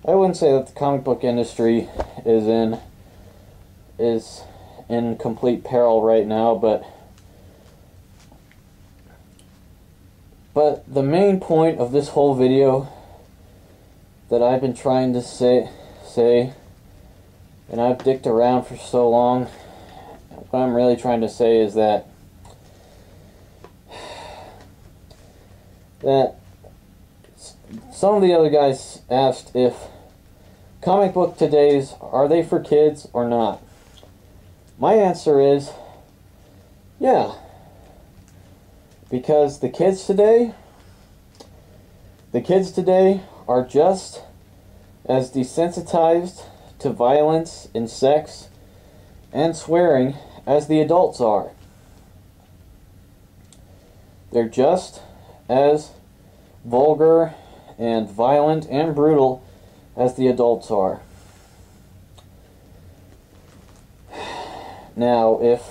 I wouldn't say that the comic book industry is in complete peril right now, but the main point of this whole video that I've been trying to say, and I've dicked around for so long, what I'm really trying to say is that some of the other guys asked if comic book todays, are they for kids or not? My answer is yeah, because the kids today are just as desensitized to violence and sex and swearing as the adults are. They're just as vulgar and violent and brutal as the adults are. Now, if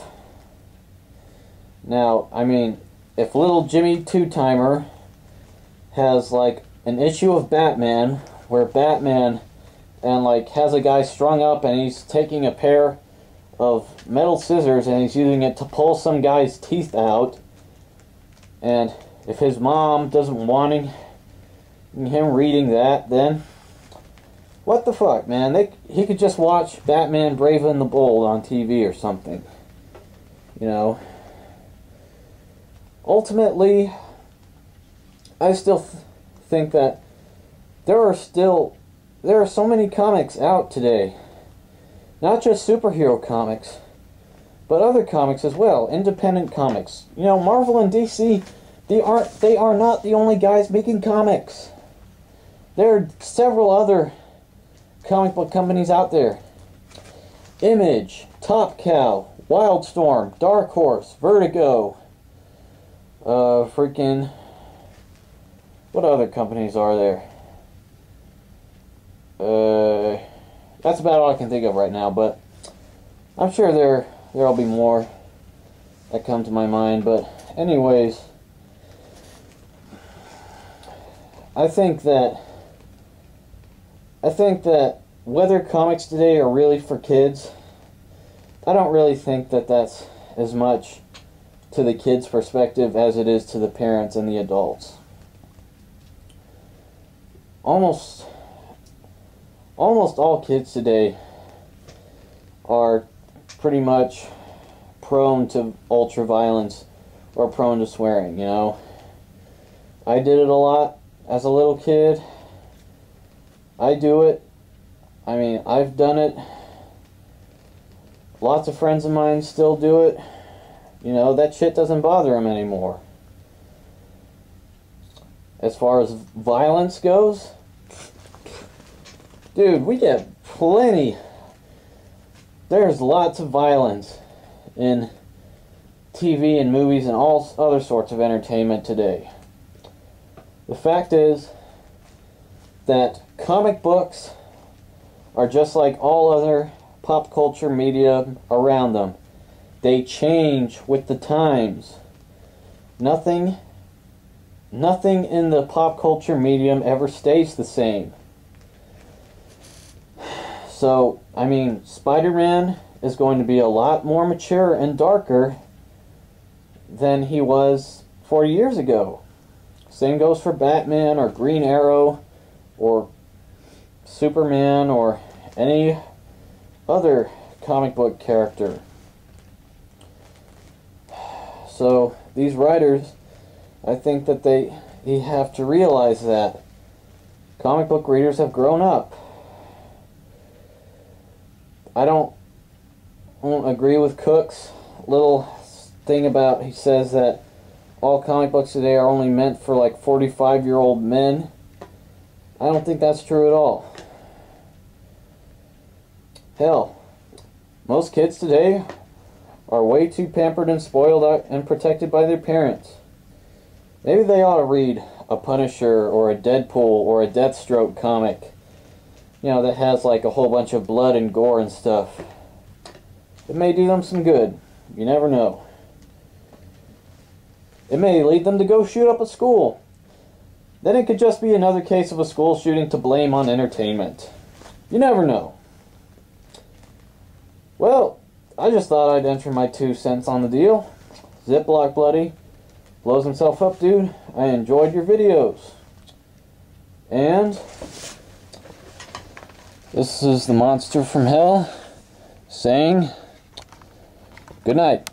little Jimmy Two-Timer has like an issue of Batman where Batman and like has a guy strung up and he's taking a pair of metal scissors and he's using it to pull some guy's teeth out, and if his mom doesn't want him reading that, then what the fuck, man? He could just watch Batman Brave and the Bold on TV or something. You know? Ultimately, I still think that there are so many comics out today. Not just superhero comics, but other comics as well. Independent comics. You know, Marvel and DC, they are not the only guys making comics. There are several other comic book companies out there. Image, Top Cow, Wildstorm, Dark Horse, Vertigo, freaking, what other companies are there? That's about all I can think of right now, but I'm sure there'll be more that come to my mind. But anyways, I think that whether comics today are really for kids, I don't really think that that's as much to the kids' perspective as it is to the parents and the adults. Almost all kids today are pretty much prone to ultra-violence or prone to swearing, you know. I did it a lot as a little kid. I do it. I mean, I've done it. Lots of friends of mine still do it. You know, that shit doesn't bother them anymore. As far as violence goes, dude, we get plenty. There's lots of violence in TV and movies and all other sorts of entertainment today. The fact is that comic books are just like all other pop culture media around them. They change with the times. Nothing in the pop culture medium ever stays the same. So, I mean, Spider-Man is going to be a lot more mature and darker than he was 40 years ago. Same goes for Batman or Green Arrow or Superman or any other comic book character. So these writers, I think that they have to realize that comic book readers have grown up. I don't agree with Cook's little thing about, he says that all comic books today are only meant for like 45-year-old men. I don't think that's true at all. Hell, most kids today are way too pampered and spoiled and protected by their parents. Maybe they ought to read a Punisher or a Deadpool or a Deathstroke comic, you know, that has like a whole bunch of blood and gore and stuff. It may do them some good. You never know. It may lead them to go shoot up a school. then it could just be another case of a school shooting to blame on entertainment. You never know. Well, I just thought I'd enter my 2 cents on the deal. zipblockbloody blows himself up, dude. I enjoyed your videos. And this is the monster from hell saying good night.